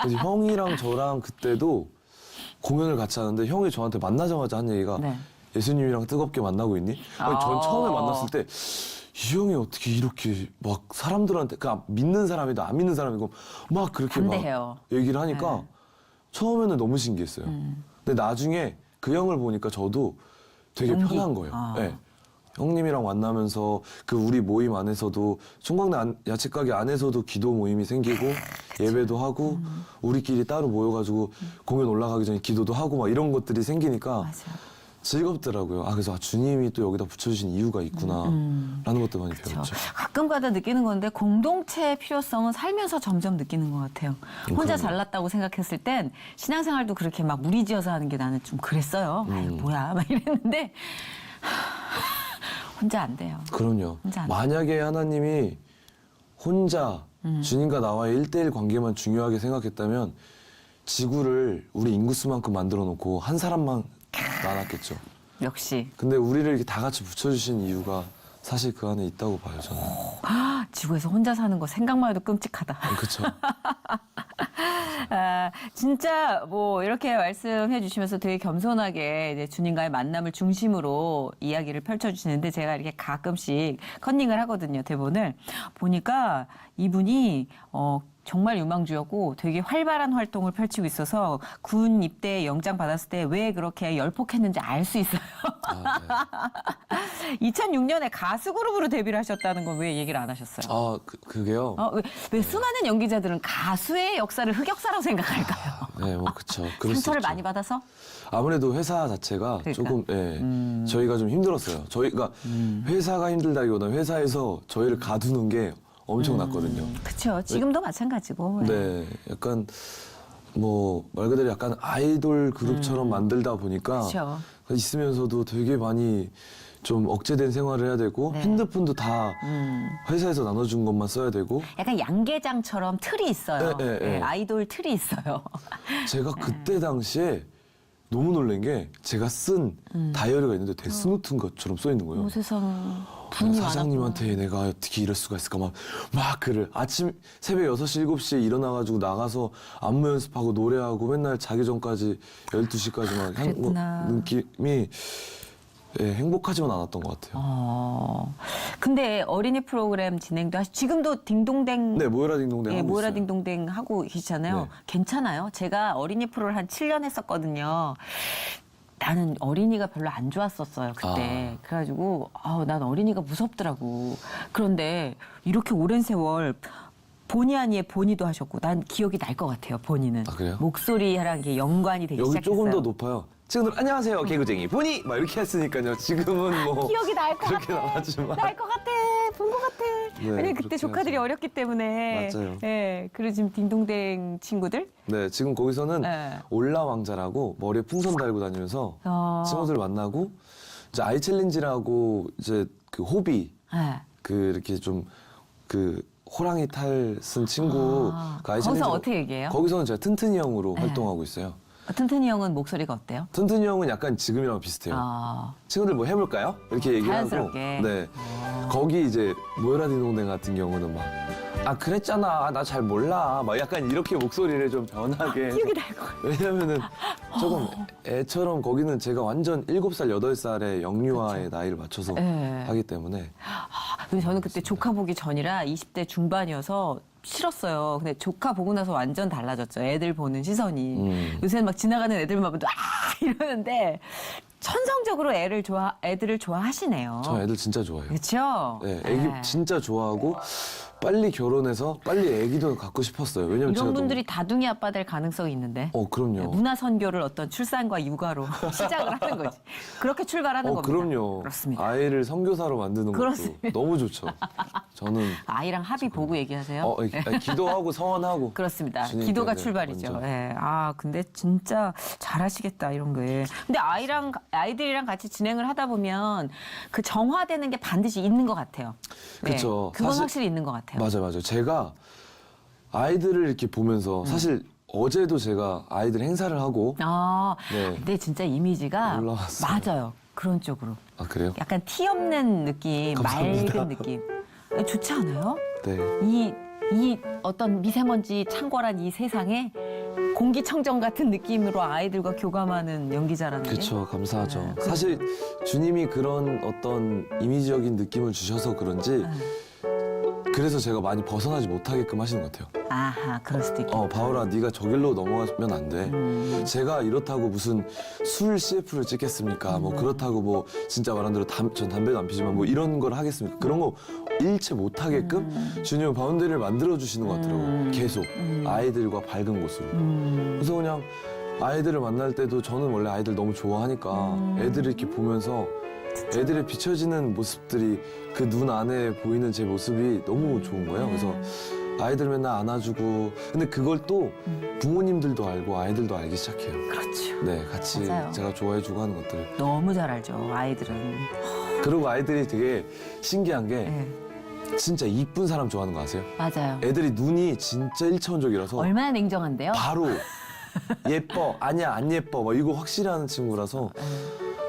그래서 형이랑 저랑 그때도 공연을 같이 하는데 형이 저한테 만나자마자 한 얘기가 네. 예수님이랑 뜨겁게 만나고 있니? 아니, 전 처음에 만났을 때 이 형이 어떻게 이렇게 막 사람들한테 믿는 사람이도 안 믿는 사람이고 막 그렇게 담대해요. 막 얘기를 하니까 네. 처음에는 너무 신기했어요. 근데 나중에 그 형을 보니까 저도 되게 용기. 편한 거예요. 네. 형님이랑 만나면서 그 우리 모임 안에서도 총각내 야채 가게 안에서도 기도 모임이 생기고 예배도 하고 우리끼리 따로 모여가지고 공연 올라가기 전에 기도도 하고 막 이런 것들이 생기니까 맞아요. 즐겁더라고요. 그래서 주님이 또 여기다 붙여주신 이유가 있구나 라는 것도 많이 배웠죠. 가끔 가다 느끼는 건데 공동체의 필요성은 살면서 점점 느끼는 것 같아요. 혼자 그럼요. 잘났다고 생각했을 땐 신앙생활도 그렇게 막 무리지어서 하는 게 나는 좀 그랬어요. 아유, 뭐야 막 이랬는데 혼자 안 돼요. 그럼요. 혼자 안 돼. 만약에 하나님이 혼자 주님과 나와의 1대1 관계만 중요하게 생각했다면 지구를 우리 인구수만큼 만들어 놓고 한 사람만 많았겠죠. 역시 근데 우리를 이렇게 다 같이 붙여주신 이유가 사실 그 안에 있다고 봐요, 저는. 지구에서 혼자 사는 거 생각만 해도 끔찍하다. 그렇죠. 진짜 뭐 이렇게 말씀해 주시면서 되게 겸손하게 이제 주님과의 만남을 중심으로 이야기를 펼쳐주시는데 제가 이렇게 가끔씩 컨닝을 하거든요, 대본을. 보니까 이분이 정말 유망주였고 되게 활발한 활동을 펼치고 있어서 군 입대 영장 받았을 때 왜 그렇게 열폭했는지 알 수 있어요. 2006년에 가수 그룹으로 데뷔를 하셨다는 건 왜 얘기를 안 하셨어요? 그게요? 왜 수많은 연기자들은 가수의 역사를 흑역사라고 생각할까요? 네, 뭐, 그쵸. 그럴 수 상처를 있죠. 많이 받아서? 아무래도 회사 자체가 그러니까. 조금, 저희가 좀 힘들었어요. 저희가 회사가 힘들다기보다 회사에서 저희를 가두는 게 엄청났거든요. 그렇죠. 지금도 마찬가지고. 네, 약간 뭐 말 그대로 약간 아이돌 그룹처럼 만들다 보니까 그렇죠. 있으면서도 되게 많이 좀 억제된 생활을 해야 되고 네. 핸드폰도 다 회사에서 나눠준 것만 써야 되고 약간 양계장처럼 틀이 있어요. 네, 네, 네. 아이돌 틀이 있어요. 제가 그때 당시에 너무 놀란 게 제가 쓴 다이어리가 있는데 데스노트인 것처럼 써 있는 거예요. 오, 세상 분이 사장님한테 내가 어떻게 이럴 수가 있을까 막 글을 아침 새벽 6시 7시에 일어나가지고 나가서 안무 연습하고 노래하고 맨날 자기 전까지 12시까지 막 그랬구나. 느낌이 예, 행복하지만 않았던 것 같아요. 근데 어린이 프로그램 진행도 지금도 딩동댕 네, 모여라 딩동댕 예, 하고 모여라 있어요. 딩동댕 하고 계시잖아요. 네. 괜찮아요? 제가 어린이 프로를 한 7년 했었거든요. 나는 어린이가 별로 안 좋았었어요, 그때. 그래가지고, 난 어린이가 무섭더라고. 그런데 이렇게 오랜 세월 본의 아니에 본의도 하셨고, 난 기억이 날 것 같아요, 본의는. 아, 그래요? 목소리랑 이게 연관이 되기 여기 시작했어요. 조금 더 높아요. 친구들 안녕하세요 개구쟁이 보니 막 이렇게 했으니까요. 지금은 뭐 기억이 날 것 그렇게 같아. 나왔지만 날 것 같아. 본 것 같아. 네, 왜냐면 그때 그렇게 조카들이 하죠. 어렸기 때문에. 맞아요. 예. 그리고 지금 딩동댕 친구들. 네 지금 거기서는 네. 올라왕자라고 머리에 풍선 달고 다니면서 어. 친구들 만나고 이제 아이 챌린지라고 이제 그 호비 예. 그 이렇게 좀 그 호랑이 탈 쓴 친구가 아이 거기서 챌린지라고- 어떻게 얘기해요? 거기서는 제가 튼튼이 형으로 네. 활동하고 있어요. 튼튼이 형은 목소리가 어때요? 튼튼이 형은 약간 지금이랑 비슷해요. 친구들 뭐 해볼까요? 이렇게 얘기하고 자연스럽게. 네 거기 이제 모여라 딩동댕 같은 경우는 막 그랬잖아 나 잘 몰라 막 약간 이렇게 목소리를 좀 변하게 해서 기억이 날 것 같아. 왜냐면은 조금 애처럼 거기는 제가 완전 7살 8살의 영유아의 나이를 맞춰서 네. 하기 때문에 근데 저는 그때 조카 보기 전이라 20대 중반이어서 싫었어요. 근데 조카 보고 나서 완전 달라졌죠. 애들 보는 시선이. 요새는 막 지나가는 애들만 봐도 이러는데 천성적으로 애들을 좋아하시네요. 저 애들 진짜 좋아해요. 그렇죠? 네, 애기 진짜 좋아하고 빨리 결혼해서 빨리 애기도 갖고 싶었어요. 왜냐면 제가 이런 분들이 다둥이 아빠 될 가능성이 있는데. 그럼요. 문화 선교를 어떤 출산과 육아로 시작을 하는 거지. 그렇게 출발하는 겁니다. 그럼요. 그렇습니다. 아이를 선교사로 만드는 그렇습니다. 것도 너무 좋죠. 저는 아이랑 합의 보고 얘기하세요. 기도하고 서원하고 그렇습니다. 주님께, 기도가 네, 출발이죠. 먼저. 예. 근데 진짜 잘하시겠다 이런 거에. 근데 아이들이랑 같이 진행을 하다 보면 그 정화되는 게 반드시 있는 것 같아요. 네. 그쵸. 그건 사실- 확실히 있는 것 같아요. 맞아요. 제가 아이들을 이렇게 보면서 사실 어제도 제가 아이들 행사를 하고 네. 근데 진짜 이미지가 올라왔어요. 맞아요. 그런 쪽으로. 그래요? 약간 티 없는 느낌, 감사합니다. 맑은 느낌. 좋지 않아요? 네. 이 어떤 미세먼지 창궐한 이 세상에 공기청정 같은 느낌으로 아이들과 교감하는 연기자라는 게. 그렇죠. 감사하죠. 네. 사실 주님이 그런 어떤 이미지적인 느낌을 주셔서 그런지 그래서 제가 많이 벗어나지 못하게끔 하시는 것 같아요. 아하, 그럴 수도 있겠다. 바울아, 네가 저길로 넘어가면 안 돼. 제가 이렇다고 무슨 술 CF를 찍겠습니까? 뭐 그렇다고 뭐 진짜 말한 대로 전 담배도 안 피지만 뭐 이런 걸 하겠습니까? 그런 거 일체 못하게끔 주님은 바운더리를 만들어 주시는 것 같더라고요. 계속 아이들과 밝은 곳으로. 그래서 그냥 아이들을 만날 때도 저는 원래 아이들 너무 좋아하니까 애들을 이렇게 보면서 애들의 비춰지는 모습들이 그 눈 안에 보이는 제 모습이 너무 좋은 거예요. 그래서 아이들 맨날 안아주고 근데 그걸 또 부모님들도 알고 아이들도 알기 시작해요. 그렇죠. 네, 같이 맞아요. 제가 좋아해주고 하는 것들을. 너무 잘 알죠, 아이들은. 그리고 아이들이 되게 신기한 게 네, 진짜 이쁜 사람 좋아하는 거 아세요? 맞아요. 애들이 눈이 진짜 일차원적이라서 얼마나 냉정한데요? 바로 예뻐, 아니야, 안 예뻐 막 이거 확실히 하는 친구라서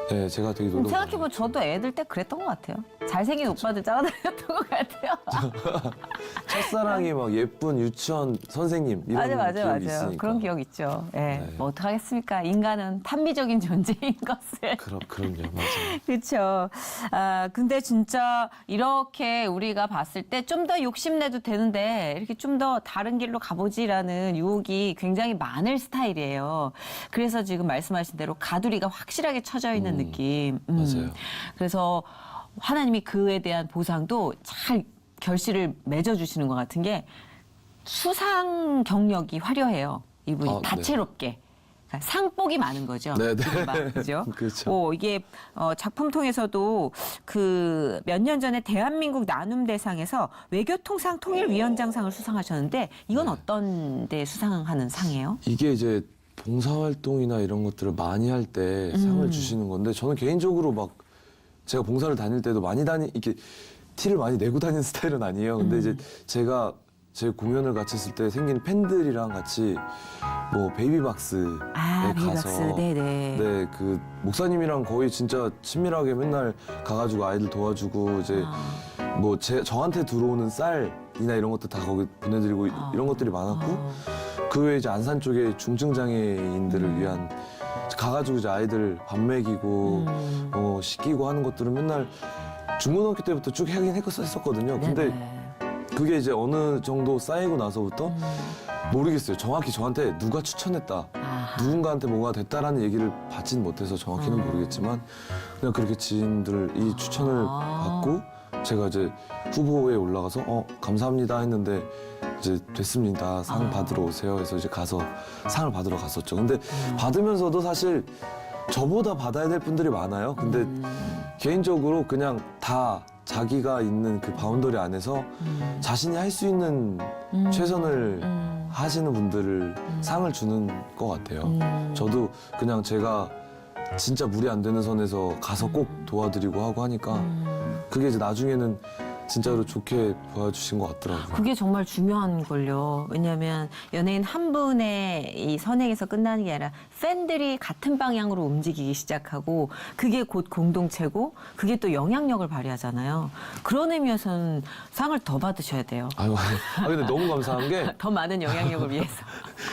네, 제가 되게 놀라고 생각해보면 저도 애들 때 그랬던 것 같아요. 잘생긴 오빠들 따라다녔던 것 같아요. 첫사랑이 막 예쁜 유치원 선생님 이런 기억이 있으니까. 그런 기억 있죠. 예. 네. 뭐 어떡하겠습니까? 인간은 탄미적인 존재인 것을. 그럼요, 맞아요. 그렇죠. 근데 진짜 이렇게 우리가 봤을 때 좀 더 욕심내도 되는데 이렇게 좀 더 다른 길로 가보지라는 유혹이 굉장히 많을 스타일이에요. 그래서 지금 말씀하신 대로 가두리가 확실하게 쳐져 있는 느낌. 맞아요. 그래서 하나님이 그에 대한 보상도 잘 결실을 맺어주시는 것 같은 게 수상 경력이 화려해요. 이분이 네. 다채롭게. 그러니까 상복이 많은 거죠. 네, 네. 그죠? 그렇죠. 이게 작품 통해서도 그 몇 년 전에 대한민국 나눔 대상에서 외교통상 통일위원장상을 수상하셨는데 이건 어떤 데 수상하는 상이에요? 이게 이제 봉사활동이나 이런 것들을 많이 할 때 상을 주시는 건데 저는 개인적으로 막 제가 봉사를 다닐 때도 이렇게 티를 많이 내고 다니는 스타일은 아니에요. 근데 이제 제가 제 공연을 같이 했을 때 생긴 팬들이랑 같이 뭐 베이비박스에 베이비박스. 가서 네네. 네, 그 목사님이랑 거의 진짜 친밀하게 맨날 가가지고 아이들 도와주고 이제 뭐 저한테 들어오는 쌀이나 이런 것도 다 거기 보내드리고 이런 것들이 많았고 그 외에 이제 안산 쪽에 중증 장애인들을 위한 가가지고 이제 아이들 밥 먹이고 씻기고 하는 것들은 맨날 중고등학교 때부터 쭉 하긴 했었거든요. 근데 네네. 그게 이제 어느 정도 쌓이고 나서부터 모르겠어요. 정확히 저한테 누가 추천했다, 누군가한테 뭔가 됐다라는 얘기를 받진 못해서 정확히는 모르겠지만 그냥 그렇게 지인들이 추천을 받고 제가 이제 후보에 올라가서 감사합니다 했는데 이제 됐습니다. 상 받으러 오세요 해서 이제 가서 상을 받으러 갔었죠. 근데 받으면서도 사실 저보다 받아야 될 분들이 많아요. 근데 개인적으로 그냥 다 자기가 있는 그 바운더리 안에서 자신이 할 수 있는 최선을 하시는 분들을 상을 주는 것 같아요. 저도 그냥 제가 진짜 무리 안 되는 선에서 가서 꼭 도와드리고 하고 하니까 그게 이제 나중에는 진짜로 좋게 보여주신 것 같더라고요. 그게 정말 중요한 걸요. 왜냐하면 연예인 한 분의 이 선행에서 끝나는 게 아니라 팬들이 같은 방향으로 움직이기 시작하고 그게 곧 공동체고 그게 또 영향력을 발휘하잖아요. 그런 의미에서는 상을 더 받으셔야 돼요. 아유, 근데 너무 감사한 게 더 많은 영향력을 위해서.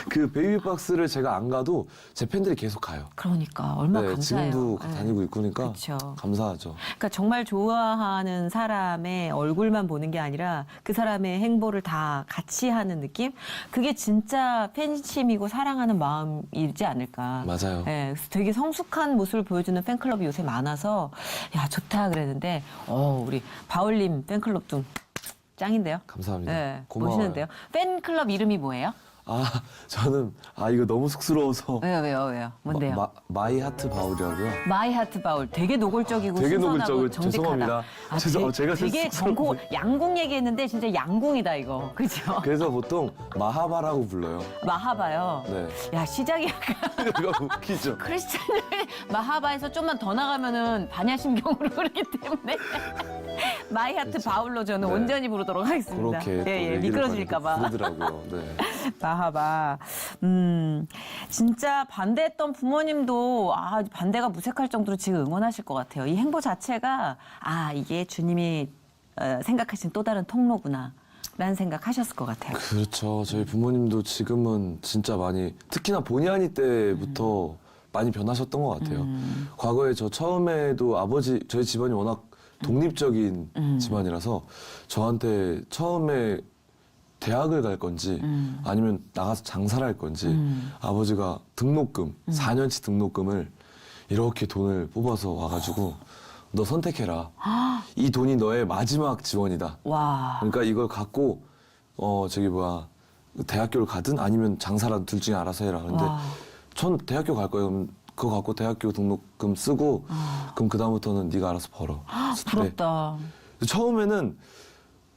그 베이비박스를 제가 안 가도 제 팬들이 계속 가요. 그러니까 얼마나 네, 감사해요. 지금도 네. 다니고 있고 그러니까 그쵸. 감사하죠. 그러니까 정말 좋아하는 사람의 얼굴만 보는 게 아니라 그 사람의 행보를 다 같이 하는 느낌? 그게 진짜 팬심이고 사랑하는 마음이지 않을까. 맞아요. 예, 그래서 되게 성숙한 모습을 보여주는 팬클럽이 요새 많아서 야 좋다 그랬는데 우리 바울님 팬클럽도 짱인데요? 감사합니다. 예, 고마워요. 멋있는데요? 팬클럽 이름이 뭐예요? 저는 이거 너무 쑥스러워서 왜요? 뭔데요? 마이 하트 바울이라고요. 마이 하트 바울 되게 노골적이고 되게 신선하고 노골적이고 정직하다. 죄송합니다. 제가 되게 정고 양궁 얘기했는데 진짜 양궁이다 이거. 그죠? 그래서 보통 마하바라고 불러요. 마하바요. 네. 야 시작이 약간 이거 웃기죠. 크리스찬을 마하바에서 좀만 더 나가면은 반야심경으로 그러기 때문에 마이 하트 바울로 저는 네. 온전히 부르도록 하겠습니다. 그렇게 또 얘기를 미끄러질까봐. 많이 부르더라고요. 네. 마하바. 진짜 반대했던 부모님도 반대가 무색할 정도로 지금 응원하실 것 같아요. 이 행보 자체가 이게 주님이 생각하신 또 다른 통로구나. 라는 생각하셨을 것 같아요. 그렇죠. 저희 부모님도 지금은 진짜 많이 특히나 본의 때부터 많이 변하셨던 것 같아요. 과거에 저 처음에도 저희 집안이 워낙 독립적인 집안이라서 저한테 처음에 대학을 갈 건지 아니면 나가서 장사를 할 건지 아버지가 등록금, 4년치 등록금을 이렇게 돈을 뽑아서 와가지고 너 선택해라. 이 돈이 너의 마지막 지원이다. 와. 그러니까 이걸 갖고 대학교를 가든 아니면 장사라든 둘 중에 알아서 해라. 근데 와. 전 대학교 갈 거예요. 그럼 그거 갖고 대학교 등록금 쓰고 그럼 그다음부터는 네가 알아서 벌어. 부럽다. 네. 처음에는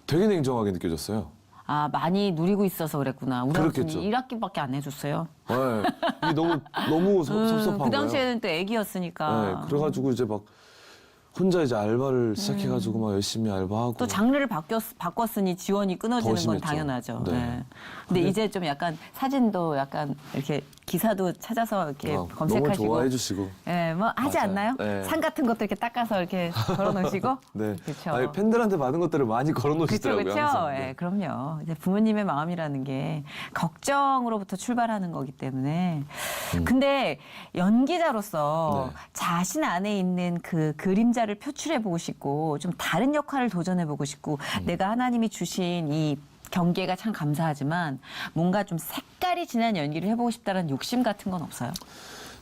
되게 냉정하게 느껴졌어요. 많이 누리고 있어서 그랬구나. 우리 그렇겠죠. 아버지는 1학기밖에 안 해줬어요. 네. 이게 너무 섭섭한 거예요. 그 당시에는 또 애기였으니까. 네. 그래가지고 이제 막 혼자 이제 알바를 시작해가지고 막 열심히 알바하고. 또 장르를 바꿨으니 지원이 끊어지는 더 건 심했죠. 당연하죠. 네. 네. 근데 이제 좀 약간 사진도 약간 이렇게 기사도 찾아서 이렇게 너무 검색하시고. 좋아해주시고. 네, 뭐 하지 맞아요. 않나요? 네. 상 같은 것도 이렇게 닦아서 이렇게 걸어놓으시고. 네. 그렇죠. 팬들한테 받은 것들을 많이 걸어놓으시더라고요. 그렇죠. 항상. 예, 네. 그럼요. 이제 부모님의 마음이라는 게 걱정으로부터 출발하는 거기 때문에. 근데 연기자로서 네. 자신 안에 있는 그 그림자를 표출해 보고 싶고 좀 다른 역할을 도전해 보고 싶고 내가 하나님이 주신 이 경계가 참 감사하지만 뭔가 좀 색깔이 진한 연기를 해보고 싶다는 욕심 같은 건 없어요?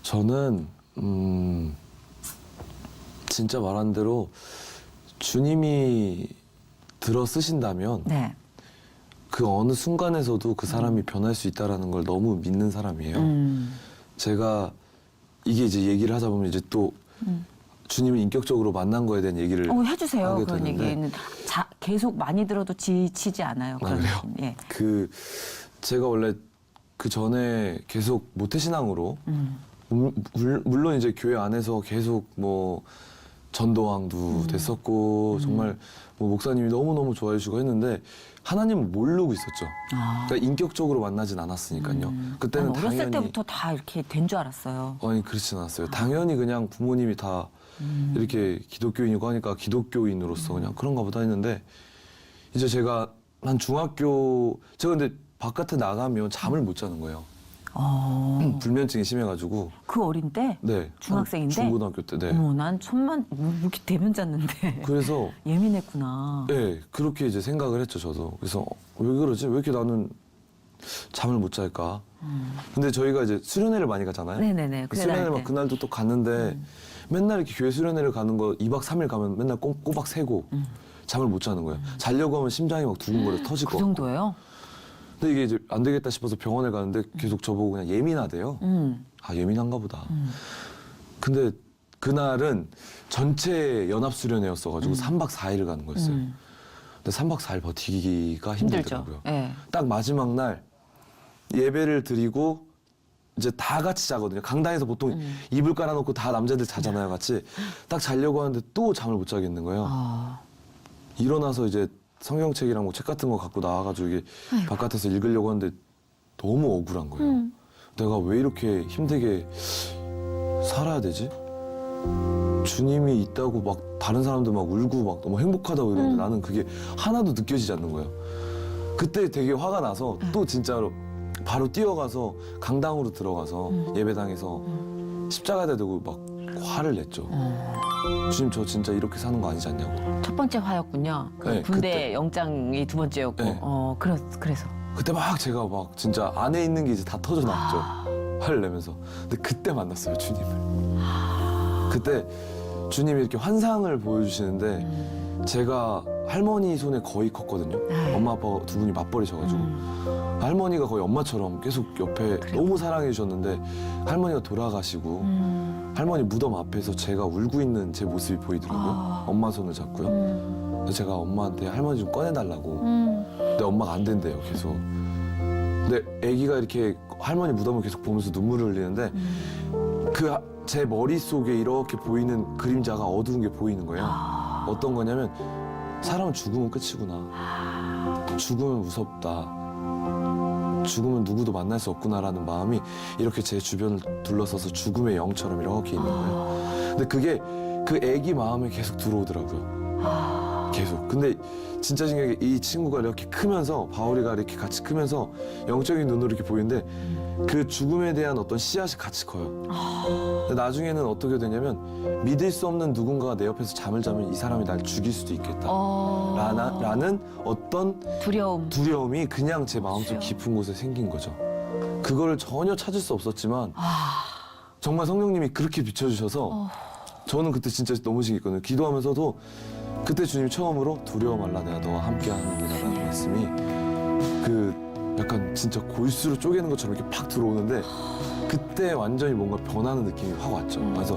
저는 진짜 말한 대로 주님이 들어 쓰신다면 네. 그 어느 순간에서도 그 사람이 변할 수 있다라는 걸 너무 믿는 사람이에요. 제가 이게 이제 얘기를 하다 보면 이제 또 주님을 인격적으로 만난 거에 대한 얘기를 해주세요. 하게 그런 되는데 얘기는 계속 많이 들어도 지치지 않아요. 그런 그래요? 느낌. 예. 제가 원래 그 전에 계속 모태신앙으로 물론 이제 교회 안에서 계속 뭐 전도왕도 됐었고 정말 뭐 목사님이 너무너무 좋아해 주시고 했는데 하나님은 모르고 있었죠. 그러니까 인격적으로 만나진 않았으니까요. 그때는 난 어렸을 당연히 때부터 다 이렇게 된 줄 알았어요. 아니 그렇진 않았어요. 당연히 그냥 부모님이 다 이렇게 기독교인이고 하니까 기독교인으로서 그냥 그런가 보다 했는데 이제 제가 한 중학교 제가 근데 바깥에 나가면 잠을 못 자는 거예요. 불면증이 심해가지고. 그 어린 때? 네. 중학생인데? 중고등학교 때. 네. 어머, 난 천만 뭐 이렇게 대면 잤는데 그래서 예민했구나. 네 그렇게 이제 생각을 했죠 저도. 그래서 왜 그러지? 왜 이렇게 나는 잠을 못 잘까? 근데 저희가 이제 수련회를 많이 가잖아요. 네네네. 그 수련회 막 그날도 또 갔는데 맨날 이렇게 교회 수련회를 가는 거 2박 3일 가면 맨날 꼬박 새고 잠을 못 자는 거예요. 자려고 하면 심장이 막 두근거려 터질 그 것 같고. 정도예요? 근데 이게 이제 안 되겠다 싶어서 병원에 가는데 계속 저보고 그냥 예민하대요. 아 예민한가 보다. 근데 그날은 전체 연합수련회였어가지고 3박 4일을 가는 거였어요. 근데 3박 4일 버티기가 힘들죠. 힘들더라고요. 네. 딱 마지막 날 예배를 드리고 이제 다 같이 자거든요. 강당에서 보통 이불 깔아놓고 다 남자들 자잖아요, 같이. 딱 자려고 하는데 또 잠을 못 자겠는 거예요. 일어나서 이제 성경책이랑 뭐 책 같은 거 갖고 나와가지고 이게 바깥에서 읽으려고 하는데 너무 억울한 거예요. 내가 왜 이렇게 힘들게 살아야 되지? 주님이 있다고 막 다른 사람들 막 울고 막 너무 행복하다고 이러는데 나는 그게 하나도 느껴지지 않는 거예요. 그때 되게 화가 나서 또 진짜로 바로 뛰어가서 강당으로 들어가서 예배당에서 십자가에다 대고 막 화를 냈죠. 주님 저 진짜 이렇게 사는 거 아니지 않냐고. 첫 번째 화였군요. 그 네, 군대 그때. 영장이 두 번째였고. 네. 그래서. 그때 막 제가 막 진짜 안에 있는 게 이제 다 터져 나왔죠. 화를 내면서. 근데 그때 만났어요 주님을. 그때 주님이 이렇게 환상을 보여주시는데 제가 할머니 손에 거의 컸거든요. 엄마 아빠 두 분이 맞벌이셔가지고 할머니가 거의 엄마처럼 계속 옆에 너무 사랑해 주셨는데 할머니가 돌아가시고 할머니 무덤 앞에서 제가 울고 있는 제 모습이 보이더라고요. 엄마 손을 잡고요. 그래서 제가 엄마한테 할머니 좀 꺼내달라고. 근데 엄마가 안 된대요 계속. 근데 아기가 이렇게 할머니 무덤을 계속 보면서 눈물을 흘리는데 그 제 머릿속에 이렇게 보이는 그림자가 어두운 게 보이는 거예요. 어떤 거냐면 사람은 죽으면 끝이구나. 죽으면 무섭다. 죽으면 누구도 만날 수 없구나라는 마음이 이렇게 제 주변을 둘러서서 죽음의 영처럼 이렇게 있는 거예요. 근데 그게 그 아기 마음에 계속 들어오더라고요. 계속. 근데 진짜 신기하게 이 친구가 이렇게 크면서 바울이가 이렇게 같이 크면서 영적인 눈으로 이렇게 보이는데 그 죽음에 대한 어떤 씨앗이 같이 커요. 근데 나중에는 어떻게 되냐면 믿을 수 없는 누군가가 내 옆에서 잠을 자면 이 사람이 날 죽일 수도 있겠다. 라는 어떤 두려움이 그냥 제 마음속 깊은 곳에 생긴 거죠. 그거를 전혀 찾을 수 없었지만 정말 성령님이 그렇게 비춰주셔서 저는 그때 진짜 너무 신기했거든요. 기도하면서도 그때 주님이 처음으로 두려워 말라 내가 너와 함께 하느니라라는 말씀이 그 약간 진짜 골수로 쪼개는 것처럼 이렇게 팍 들어오는데 그때 완전히 뭔가 변하는 느낌이 확 왔죠. 그래서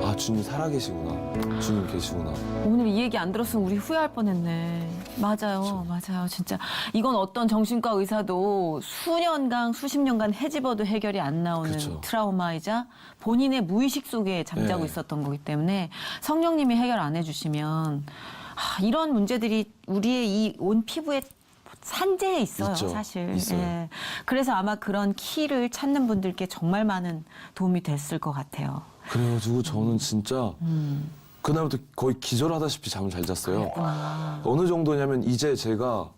아 주님 살아계시구나. 주님 계시구나. 오늘 이 얘기 안 들었으면 우리 후회할 뻔했네. 맞아요. 맞아요. 진짜 이건 어떤 정신과 의사도 수년간 수십 년간 헤집어도 해결이 안 나오는 그쵸. 트라우마이자 본인의 무의식 속에 잠자고 네. 있었던 거기 때문에 성령님이 해결 안 해주시면 이런 문제들이 우리의 이 온 피부에 산재해 있어요, 있죠. 사실. 있어요. 예. 그래서 아마 그런 키를 찾는 분들께 정말 많은 도움이 됐을 것 같아요. 그래가지고 저는 진짜 그날부터 거의 기절하다시피 잠을 잘 잤어요. 어느 정도냐면 이제 제가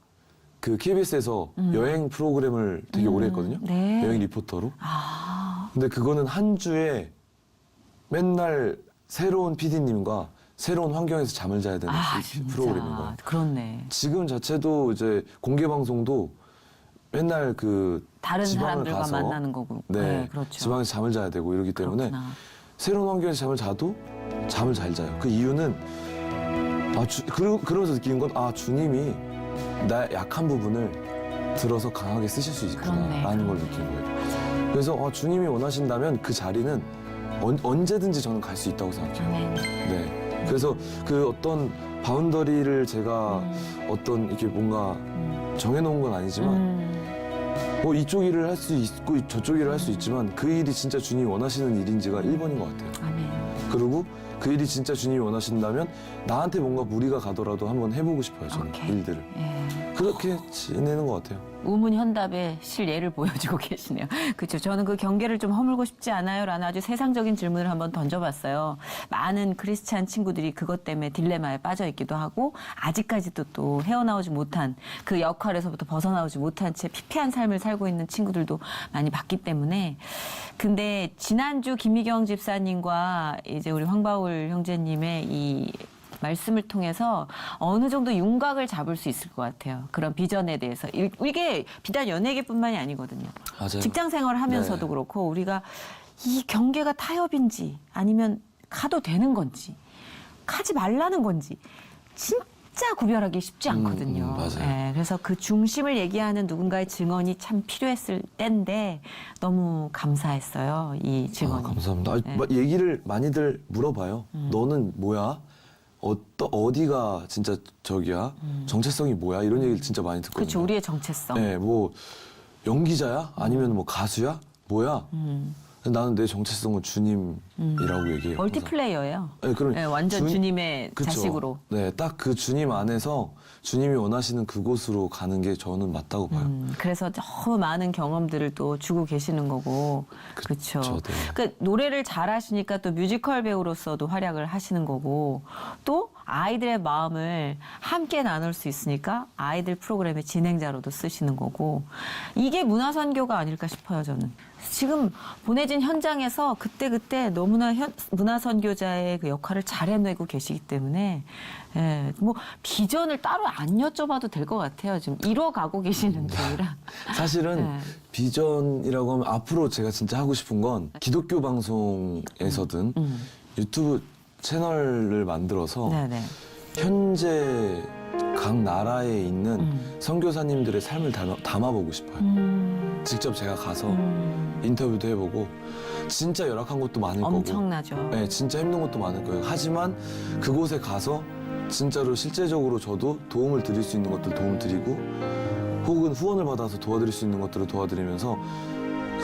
그 KBS에서 여행 프로그램을 되게 오래 했거든요. 네. 여행 리포터로. 근데 그거는 한 주에 맨날 새로운 PD님과 새로운 환경에서 잠을 자야 되는 진짜. 프로그램인 거예요. 그렇네. 지금 자체도 이제 공개 방송도 맨날 그 다른 지방을 사람들과 가서 만나는 거고. 네, 그렇죠. 지방에서 잠을 자야 되고 이러기 때문에 그렇구나. 새로운 환경에서 잠을 자도 잠을 잘 자요. 그 이유는 그러면서 느끼는 건 주님이 나의 약한 부분을 들어서 강하게 쓰실 수 있구나라는 걸 느끼는 거예요. 그래서 주님이 원하신다면 그 자리는 언제든지 저는 갈 수 있다고 생각해요. 네. 그래서 그 어떤 바운더리를 제가 어떤 이렇게 뭔가 정해놓은 건 아니지만 뭐 이쪽 일을 할 수 있고 저쪽 일을 할 수 있지만 그 일이 진짜 주님이 원하시는 일인지가 1번인 것 같아요. 아멘. 그리고 그 일이 진짜 주님이 원하신다면 나한테 뭔가 무리가 가더라도 한번 해보고 싶어요, 저는 오케이. 일들을. 예. 그렇게 지내는 것 같아요. 우문현답의 실예를 보여주고 계시네요. 그렇죠. 저는 그 경계를 좀 허물고 싶지 않아요? 라는 아주 세상적인 질문을 한번 던져봤어요. 많은 크리스찬 친구들이 그것 때문에 딜레마에 빠져 있기도 하고 아직까지도 또 헤어나오지 못한 그 역할에서부터 벗어나오지 못한 채 피폐한 삶을 살고 있는 친구들도 많이 봤기 때문에 근데 지난주 김미경 집사님과 이제 우리 황바울 형제님의 이 말씀을 통해서 어느 정도 윤곽을 잡을 수 있을 것 같아요. 그런 비전에 대해서. 이게 비단 연예계뿐만이 아니거든요. 맞아요. 직장 생활을 하면서도 네. 그렇고 우리가 이 경계가 타협인지 아니면 가도 되는 건지 가지 말라는 건지 진짜 구별하기 쉽지 않거든요. 맞아요. 예, 그래서 그 중심을 얘기하는 누군가의 증언이 참 필요했을 때인데 너무 감사했어요. 이 증언이. 감사합니다. 아니, 네. 얘기를 많이들 물어봐요. 너는 뭐야? 어디가 진짜 저기야? 정체성이 뭐야? 이런 얘기를 진짜 많이 듣거든요. 그렇죠. 우리의 정체성. 네, 뭐 연기자야? 아니면 뭐 가수야? 뭐야? 근데 나는 내 정체성은 주님이라고 얘기해요. 멀티플레이어예요. 네, 그럼 네, 완전 주님의 그쵸. 자식으로. 네, 딱 그 주님 안에서 주님이 원하시는 그곳으로 가는 게 저는 맞다고 봐요. 그래서 너무 많은 경험들을 또 주고 계시는 거고. 그렇죠. 네. 그러니까 노래를 잘하시니까 또 뮤지컬 배우로서도 활약을 하시는 거고 또 아이들의 마음을 함께 나눌 수 있으니까 아이들 프로그램의 진행자로도 쓰시는 거고 이게 문화선교가 아닐까 싶어요, 저는. 지금 보내진 현장에서 그때그때 너무나 문화선교자의 그 역할을 잘 해내고 계시기 때문에 예, 뭐 비전을 따로 안 여쭤봐도 될 것 같아요. 지금 이뤄가고 계시는 중이라. 사실은 네. 비전이라고 하면 앞으로 제가 진짜 하고 싶은 건 기독교 방송에서든 유튜브 채널을 만들어서 네네. 현재 각 나라에 있는 선교사님들의 삶을 담아보고 싶어요. 직접 제가 가서 인터뷰도 해보고 진짜 열악한 것도 많을 엄청나죠. 거고 네, 진짜 힘든 것도 많을 거예요. 하지만 그곳에 가서 진짜로 실제적으로 저도 도움을 드릴 수 있는 것들 도움 드리고 혹은 후원을 받아서 도와드릴 수 있는 것들을 도와드리면서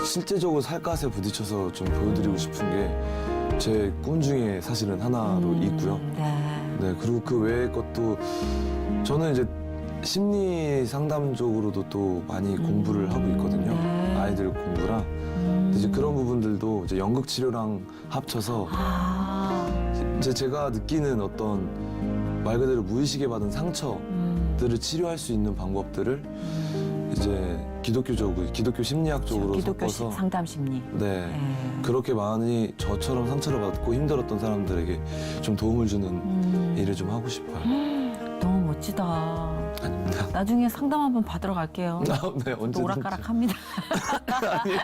실제적으로 살갗에 부딪혀서 좀 보여드리고 싶은 게 제 꿈 중에 사실은 하나로 있고요. 네. 네, 그리고 그 외의 것도 저는 이제 심리 상담 쪽으로도 또 많이 공부를 하고 있거든요. 네. 아이들 공부랑. 이제 그런 부분들도 이제 연극 치료랑 합쳐서 이제 제가 느끼는 어떤 말 그대로 무의식에 받은 상처들을 치료할 수 있는 방법들을 이제 기독교 심리학 쪽으로 기독교 섞어서 상담 심리. 네. 네. 그렇게 많이 저처럼 상처를 받고 힘들었던 사람들에게 좀 도움을 주는 일을 좀 하고 싶어요. 너무 멋지다. 아닙니다. 나중에 상담 한번 받으러 갈게요. 네, 또 언제든지. 오락가락합니다. 아니에요.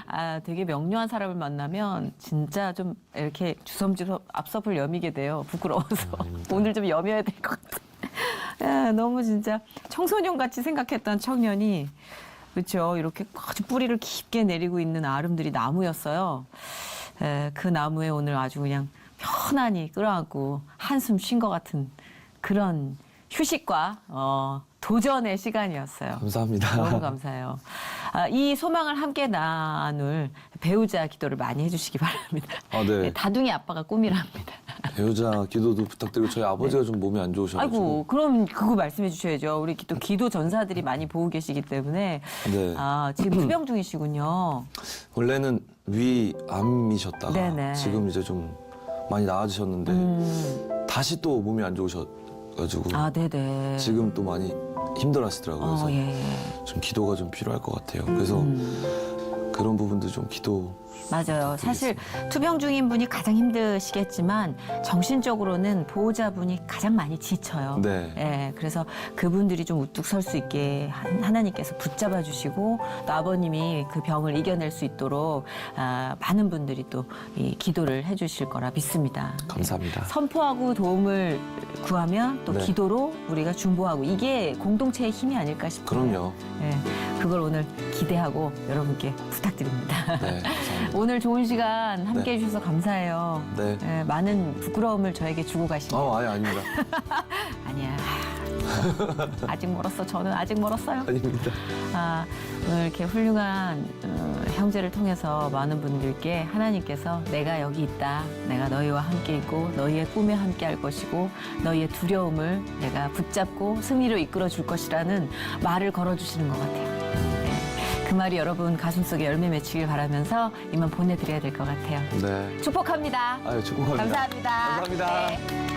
아, 되게 명료한 사람을 만나면 진짜 좀 이렇게 주섬주섬 앞서볼 여미게 돼요. 부끄러워서. 오늘 좀 여며야 될 것 같아. 야, 너무 진짜 청소년 같이 생각했던 청년이 그렇죠. 이렇게 아주 뿌리를 깊게 내리고 있는 아름드리 나무였어요. 그 나무에 오늘 아주 그냥 편안히 끌어안고 한숨 쉰 것 같은 그런 휴식과 도전의 시간이었어요. 감사합니다. 너무 감사해요. 이 소망을 함께 나눌 배우자 기도를 많이 해주시기 바랍니다. 아, 네. 다둥이 아빠가 꿈이랍니다. 배우자 기도도 부탁드리고 저희 아버지가 좀 몸이 안 좋으셔가지고. 아이고, 그럼 그거 말씀해 주셔야죠. 우리 또 기도 전사들이 많이 보고 계시기 때문에. 네. 지금 투병 중이시군요. 원래는 위암이셨다가 네네. 지금 이제 좀 많이 나아지셨는데 다시 또 몸이 안 좋으셔가지고 네네. 지금 또 많이 힘들어하시더라고요. 그래서 예. 좀 기도가 좀 필요할 것 같아요. 그래서 그런 부분들 좀 기도. 맞아요. 사실 투병 중인 분이 가장 힘드시겠지만 정신적으로는 보호자분이 가장 많이 지쳐요. 네. 예, 그래서 그분들이 좀 우뚝 설 수 있게 하나님께서 붙잡아 주시고 또 아버님이 그 병을 이겨낼 수 있도록 많은 분들이 또 이 기도를 해주실 거라 믿습니다. 감사합니다. 선포하고 도움을 구하면 또 네. 기도로 우리가 중보하고 이게 공동체의 힘이 아닐까 싶어요. 그럼요. 예, 그걸 오늘 기대하고 여러분께 부탁드립니다. 네, 감사합니다. 오늘 좋은 시간 함께 네. 해주셔서 감사해요. 네. 예, 많은 부끄러움을 저에게 주고 가시네요. 아예 아닙니다. 아니야. 아직 멀었어. 저는 아직 멀었어요. 아닙니다. 아, 오늘 이렇게 훌륭한 형제를 통해서 많은 분들께 하나님께서 내가 여기 있다. 내가 너희와 함께 있고 너희의 꿈에 함께 할 것이고 너희의 두려움을 내가 붙잡고 승리로 이끌어 줄 것이라는 말을 걸어주시는 것 같아요. 네, 그 말이 여러분 가슴속에 열매 맺히길 바라면서 이만 보내드려야 될 것 같아요. 네. 축복합니다. 아유, 축복합니다. 감사합니다. 감사합니다. 네.